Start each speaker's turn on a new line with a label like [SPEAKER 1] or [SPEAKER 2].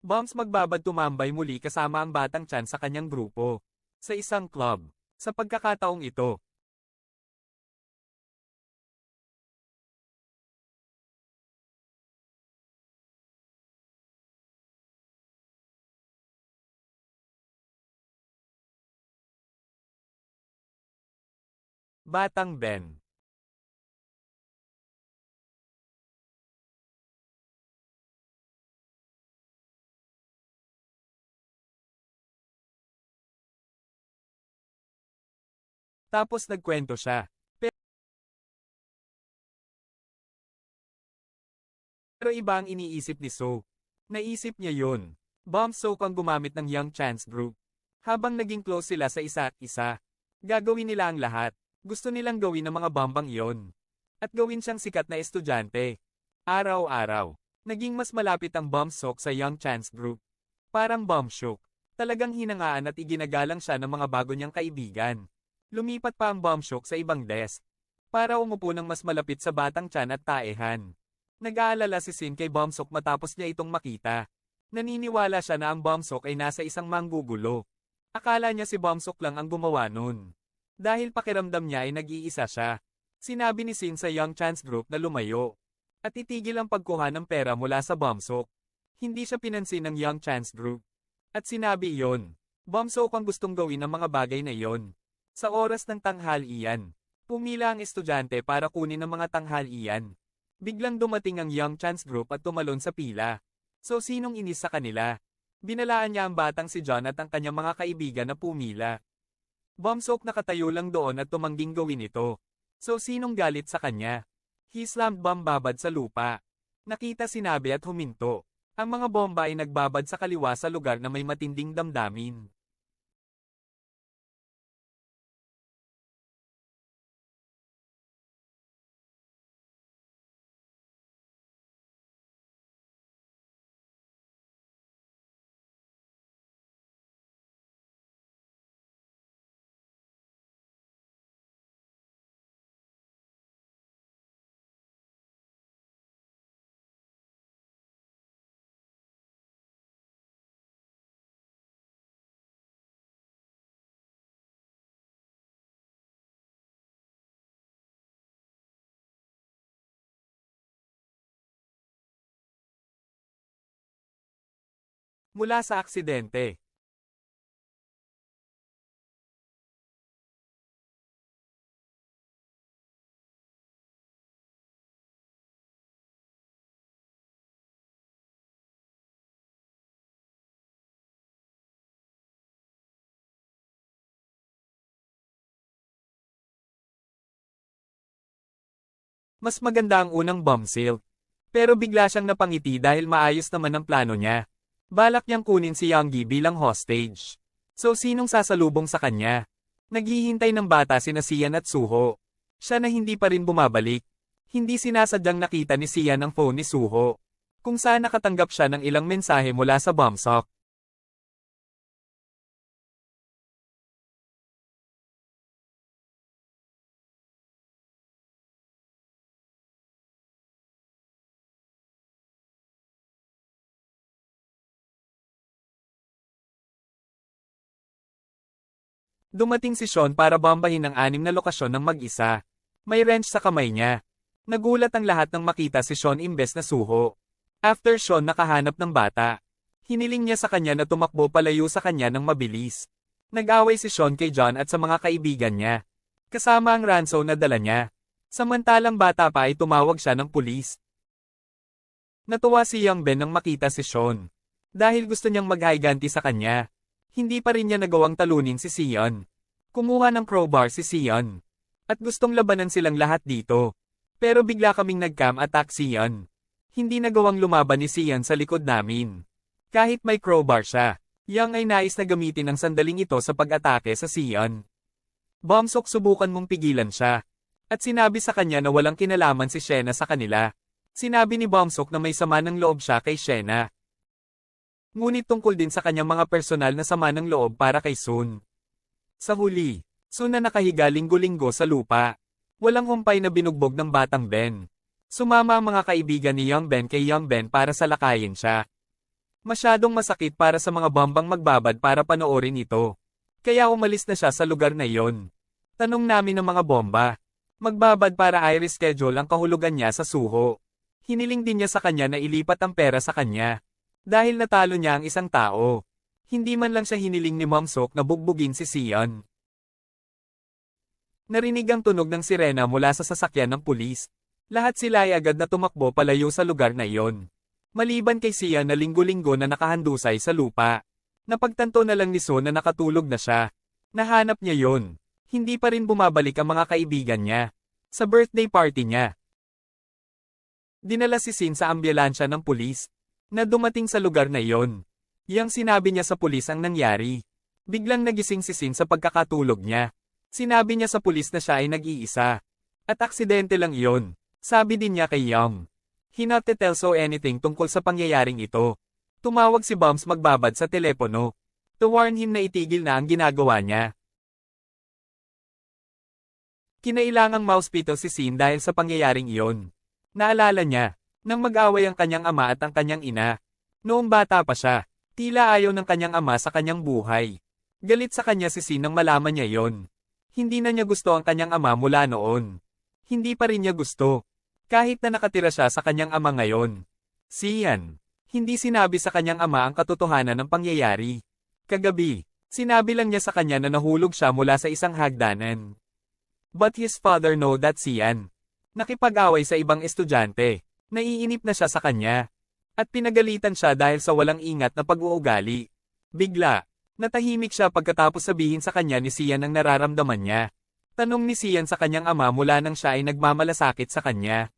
[SPEAKER 1] Bombs magbabad tumambay muli kasama ang batang Chan sa kanyang grupo. Sa isang club. Sa pagkakataong ito, Batang Ben. Tapos nagkwento siya. Pero iba ang iniisip ni So. Naisip niya yun. Bomb Soak ang gumamit ng Young Chance Group. Habang naging close sila sa isa't isa, gagawin nila ang lahat. Gusto nilang gawin ang mga bombang iyon. At gawin siyang sikat na estudyante. Araw-araw, naging mas malapit ang Bomb Soak sa Young Chance Group. Parang Bomb Shook. Talagang hinangaan at iginagalang siya ng mga bago niyang kaibigan. Lumipat pa ang Bomb Shook sa ibang desk. Para umupo ng mas malapit sa batang Chan at taehan. Nag-aalala si Sin kay Bomb Soak matapos niya itong makita. Naniniwala siya na ang Bomb Soak ay nasa isang manggugulo. Akala niya si Bomb Soak lang ang gumawa nun. Dahil pakiramdam niya ay nag-iisa siya. Sinabi ni Sin sa Young Chance Group na lumayo. At itigil ang pagkuha ng pera mula sa Bomb Soak. Hindi siya pinansin ng Young Chance Group. At sinabi iyon. Bomb Soak ang gustong gawin ng mga bagay na iyon. Sa oras ng tanghalian, pumila ang estudyante para kunin ang mga tanghalian. Biglang dumating ang Young Chance Group at tumalon sa pila. So sinong inis sa kanila? Binalaan niya ang batang si John at ang kanyang mga kaibigan na pumila. Bomb Soak nakatayo lang doon at tumangging gawin ito. So sinong galit sa kanya? He slammed bomb babad sa lupa. Nakita sinabi at huminto. Ang mga bomba ay nagbabad sa kaliwa sa lugar na may matinding damdamin. Mula sa aksidente. Mas maganda ang unang bomb silk. Pero bigla siyang napangiti dahil maayos naman ang plano niya. Balak niyang kunin si Younggi bilang hostage. So sinong sasalubong sa kanya? Naghihintay ng bata sina Sian at Suho. Siya na hindi pa rin bumabalik. Hindi sinasadyang nakita ni Sian ang phone ni Suho. Kung saan nakatanggap siya ng ilang mensahe mula sa bombsock. Dumating si Sean para bombahin ang 6 na lokasyon ng mag-isa. May wrench sa kamay niya. Nagulat ang lahat nang makita si Sean imbes na Suho. After Sean nakahanap ng bata. Hiniling niya sa kanya na tumakbo palayo sa kanya ng mabilis. Nag-away si Sean kay John at sa mga kaibigan niya. Kasama ang ranso na dala niya. Samantalang bata pa ay tumawag siya ng pulis. Natuwa si Young Ben nang makita si Sean. Dahil gusto niyang maghiganti sa kanya. Hindi pa rin niya nagawang talunin si Sion. Kumuha ng crowbar si Sion. At gustong labanan silang lahat dito. Pero bigla kaming nag-cam attack Sion. Hindi nagawang lumaban ni Sion sa likod namin. Kahit may crowbar siya, Young ay nais na gamitin ang sandaling ito sa pag-atake sa Sion. Bombsock subukan mong pigilan siya. At sinabi sa kanya na walang kinalaman si Shena sa kanila. Sinabi ni Bombsock na may sama ng loob siya kay Shena. Ngunit tungkol din sa kanyang mga personal na sama ng loob para kay Sun. Sa huli, Sun na nakahiga linggo-linggo sa lupa. Walang humpay na binugbog ng batang Ben. Sumama ang mga kaibigan ni Young Ben kay Young Ben para salakayin siya. Masyadong masakit para sa mga bombang magbabad para panoorin ito. Kaya umalis na siya sa lugar na iyon. Tanong namin ng mga bomba. Magbabad para i-reschedule ang kahulugan niya sa suho. Hiniling din niya sa kanya na ilipat ang pera sa kanya. Dahil natalo niya ang isang tao. Hindi man lang siya hiniling ni Ma'am Sok na bugbugin si Sian. Narinig ang tunog ng sirena mula sa sasakyan ng pulis. Lahat sila ay agad na tumakbo palayo sa lugar na iyon. Maliban kay Sian na linggo-linggo na nakahandusay sa lupa. Napagtanto na lang ni So na nakatulog na siya. Nahanap niya yon. Hindi pa rin bumabalik ang mga kaibigan niya. Sa birthday party niya. Dinala si Sin sa ambulansya ng pulis. Na dumating sa lugar na iyon. Yang sinabi niya sa pulis ang nangyari. Biglang nagising si Sin sa pagkakatulog niya. Sinabi niya sa pulis na siya ay nag-iisa. At aksidente lang iyon. Sabi din niya kay Young. He not to tell So anything tungkol sa pangyayaring ito. Tumawag si Bumps magbabad sa telepono. To warn him na itigil na ang ginagawa niya. Kinailangang mauspito si Sin dahil sa pangyayaring iyon. Naalala niya, nang mag-away ang kanyang ama at ang kanyang ina. Noong bata pa siya, tila ayaw ng kanyang ama sa kanyang buhay. Galit sa kanya si Sin nang malaman niya yon. Hindi na niya gusto ang kanyang ama mula noon. Hindi pa rin niya gusto. Kahit na nakatira siya sa kanyang ama ngayon. Sian. Hindi sinabi sa kanyang ama ang katotohanan ng pangyayari. Kagabi, sinabi lang niya sa kanya na nahulog siya mula sa isang hagdanan. But his father know that Sian. Nakipag-away sa ibang estudyante. Naiinip na siya sa kanya. At pinagalitan siya dahil sa walang ingat na pag-uugali. Bigla, natahimik siya pagkatapos sabihin sa kanya ni Sian ang nararamdaman niya. Tanong ni Sian sa kanyang ama mula nang siya ay nagmamalasakit sa kanya.